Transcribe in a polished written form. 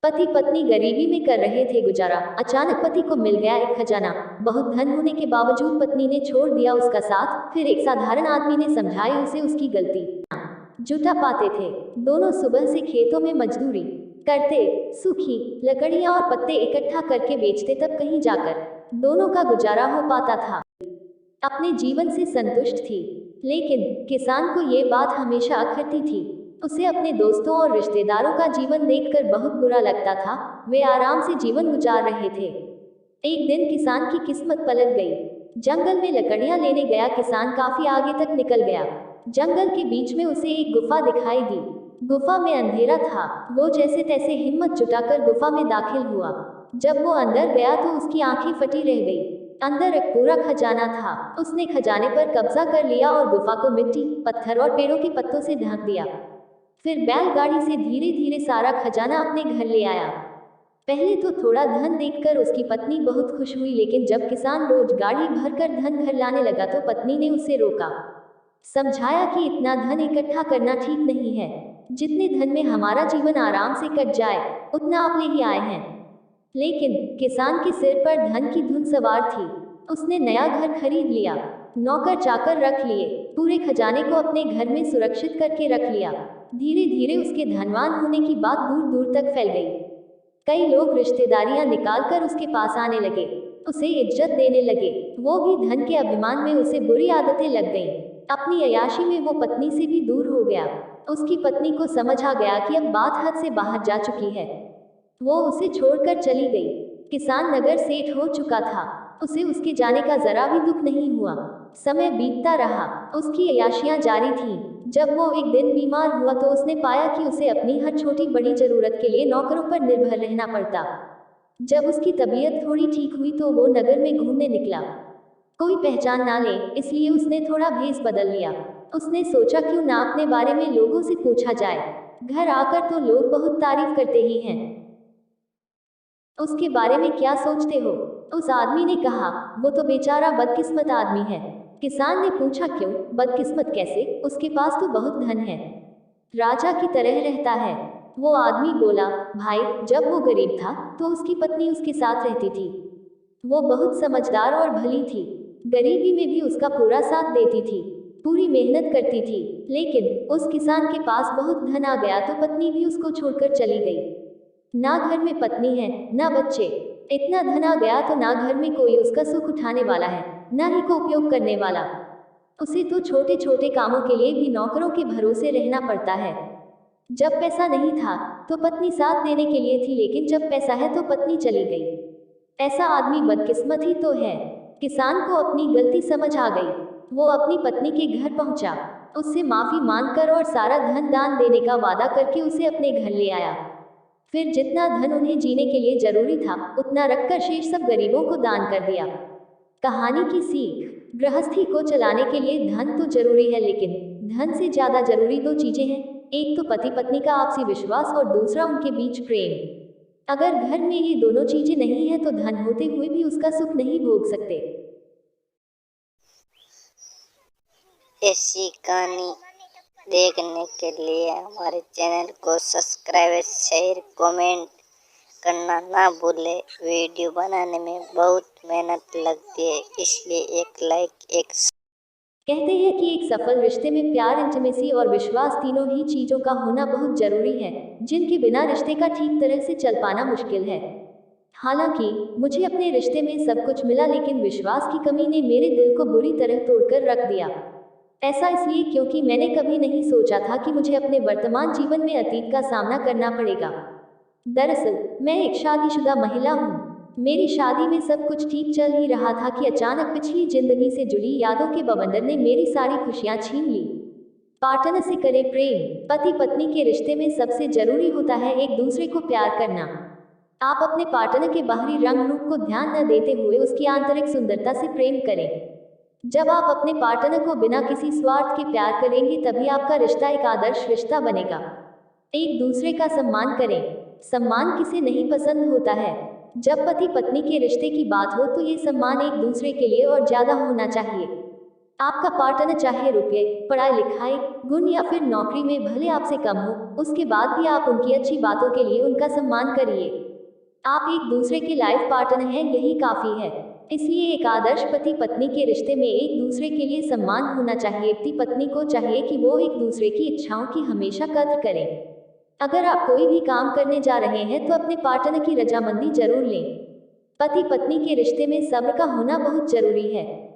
पति पत्नी गरीबी में कर रहे थे गुजारा। अचानक पति को मिल गया एक खजाना। बहुत धन होने के बावजूद पत्नी ने छोड़ दिया उसका साथ। फिर एक साधारण आदमी ने समझाई उसे उसकी गलती। जुटा पाते थे। दोनों सुबह से खेतों में मजदूरी करते, सूखी लकड़ियां और पत्ते इकट्ठा करके बेचते, तब कहीं जाकर दोनों का गुजारा हो पाता था। अपने जीवन से संतुष्ट थी, लेकिन किसान को ये बात हमेशा अखरती थी। उसे अपने दोस्तों और रिश्तेदारों का जीवन देखकर बहुत बुरा लगता था। वे आराम से जीवन गुजार रहे थे। एक दिन किसान की किस्मत पलट गई। जंगल में लकड़ियां लेने गया किसान काफी आगे तक निकल गया। जंगल के बीच में उसे एक गुफा दिखाई दी। गुफा में अंधेरा था। वो जैसे तैसे हिम्मत जुटाकर गुफा में दाखिल हुआ। जब वो अंदर गया तो उसकी आंखें फटी रह गई। अंदर एक पूरा खजाना था। उसने खजाने पर कब्जा कर लिया और गुफा को मिट्टी, पत्थर और पेड़ों के पत्तों से ढक दिया। फिर बैलगाड़ी से धीरे धीरे सारा खजाना अपने घर ले आया। पहले तो थोड़ा धन देखकर उसकी पत्नी बहुत खुश हुई, लेकिन जब किसान रोज गाड़ी भरकर धन घर लाने लगा तो पत्नी ने उसे रोका। समझाया कि इतना धन इकट्ठा करना ठीक नहीं है। जितने धन में हमारा जीवन आराम से कट जाए, उतना आप ले ही आए हैं। लेकिन किसान के सिर पर धन की धुन सवार थी। उसने नया घर खरीद लिया, नौकर चाकर रख लिए, पूरे खजाने को अपने घर में सुरक्षित करके रख लिया। धीरे धीरे उसके धनवान होने की बात दूर दूर तक फैल गई। कई लोग रिश्तेदारियां निकालकर उसके पास आने लगे, उसे इज्जत देने लगे। वो भी धन के अभिमान में उसे बुरी आदतें लग गईं। अपनी अय्याशी में वो पत्नी से भी दूर हो गया। उसकी पत्नी को समझ आ गया कि अब बात हद से बाहर जा चुकी है। वो उसे छोड़कर चली गई। किसान नगर सेठ हो चुका था। उसे उसके जाने का जरा भी दुख नहीं हुआ। समय बीतता रहा, उसकी अय्याशियां जारी थीं। जब वो एक दिन बीमार हुआ तो उसने पाया कि उसे अपनी हर छोटी बड़ी जरूरत के लिए नौकरों पर निर्भर रहना पड़ता। जब उसकी तबीयत थोड़ी ठीक हुई तो वो नगर में घूमने निकला। कोई पहचान ना ले, इसलिए उसने थोड़ा भेष बदल लिया। उसने सोचा क्यों ना अपने बारे में लोगों से पूछा जाए। घर आकर तो लोग बहुत तारीफ करते ही हैं। उसके बारे में क्या सोचते हो? उस आदमी ने कहा, वो तो बेचारा बदकिस्मत आदमी है। किसान ने पूछा, क्यों बदकिस्मत कैसे? उसके पास तो बहुत धन है, राजा की तरह रहता है। वो आदमी बोला, भाई, जब वो गरीब था तो उसकी पत्नी उसके साथ रहती थी। वो बहुत समझदार और भली थी। गरीबी में भी उसका पूरा साथ देती थी, पूरी मेहनत करती थी। लेकिन उस किसान के पास बहुत धन आ गया तो पत्नी भी उसको छोड़कर चली गई। ना घर में पत्नी है, ना बच्चे। इतना धन आ गया तो ना घर में कोई उसका सुख उठाने वाला है, ना ही को उपयोग करने वाला। उसे तो छोटे छोटे कामों के लिए भी नौकरों के भरोसे रहना पड़ता है। जब पैसा नहीं था तो पत्नी साथ देने के लिए थी, लेकिन जब पैसा है तो पत्नी चली गई। ऐसा आदमी बदकिस्मत ही तो है। किसान को अपनी गलती समझ आ गई। वो अपनी पत्नी के घर पहुंचा, उससे माफी मांगकर और सारा धन दान देने का वादा करके उसे अपने घर ले आया। फिर जितना धन उन्हें जीने के लिए जरूरी था उतना रखकर शेष सब गरीबों को दान कर दिया। कहानी की सीख, गृहस्थी को चलाने के लिए धन तो जरूरी है, लेकिन धन से ज्यादा जरूरी दो चीजें हैं। एक तो पति पत्नी का आपसी विश्वास और दूसरा उनके बीच प्रेम। अगर घर में ये दोनों चीजें नहीं है तो धन होते हुए भी उसका सुख नहीं भोग सकते। ऐसी कहानी देखने के लिए हमारे चैनल को सब्सक्राइब, शेयर, कमेंट करना ना भूलें। वीडियो बनाने में बहुत मेहनत लगती है, इसलिए एक लाइक, एक कहते हैं कि एक सफल रिश्ते में प्यार, इंटीमेसी और विश्वास तीनों ही चीजों का होना बहुत जरूरी है, जिनके बिना रिश्ते का ठीक तरह से चल पाना मुश्किल है। हालांकि मुझे अपने रिश्ते में सब कुछ मिला, लेकिन विश्वास की कमी ने मेरे दिल को बुरी तरह तोड़कर रख दिया। ऐसा इसलिए क्योंकि मैंने कभी नहीं सोचा था कि मुझे अपने वर्तमान जीवन में अतीत का सामना करना पड़ेगा। दरअसल मैं एक शादीशुदा महिला हूँ। मेरी शादी में सब कुछ ठीक चल ही रहा था कि अचानक पिछली जिंदगी से जुड़ी यादों के बवंडर ने मेरी सारी खुशियां छीन ली। पार्टनर से करे प्रेम। पति पत्नी के रिश्ते में सबसे जरूरी होता है एक दूसरे को प्यार करना। आप अपने पार्टनर के बाहरी रंग रूप को ध्यान न देते हुए उसकी आंतरिक सुंदरता से प्रेम करें। जब आप अपने पार्टनर को बिना किसी स्वार्थ के प्यार करेंगे तभी आपका रिश्ता एक आदर्श रिश्ता बनेगा। एक दूसरे का सम्मान करें। सम्मान किसे नहीं पसंद होता है। जब पति पत्नी के रिश्ते की बात हो तो ये सम्मान एक दूसरे के लिए और ज्यादा होना चाहिए। आपका पार्टनर चाहे रुपये, पढ़ाई लिखाई, गुण या फिर नौकरी में भले आपसे कम हो, उसके बाद भी आप उनकी अच्छी बातों के लिए उनका सम्मान करिए। आप एक दूसरे के लाइफ पार्टनर हैं, यही काफी है। इसलिए एक आदर्श पति पत्नी के रिश्ते में एक दूसरे के लिए सम्मान होना चाहिए। पति पत्नी को चाहिए कि वो एक दूसरे की इच्छाओं की हमेशा कद्र करें। अगर आप कोई भी काम करने जा रहे हैं तो अपने पार्टनर की रजामंदी जरूर लें। पति पत्नी के रिश्ते में सब्र का होना बहुत जरूरी है।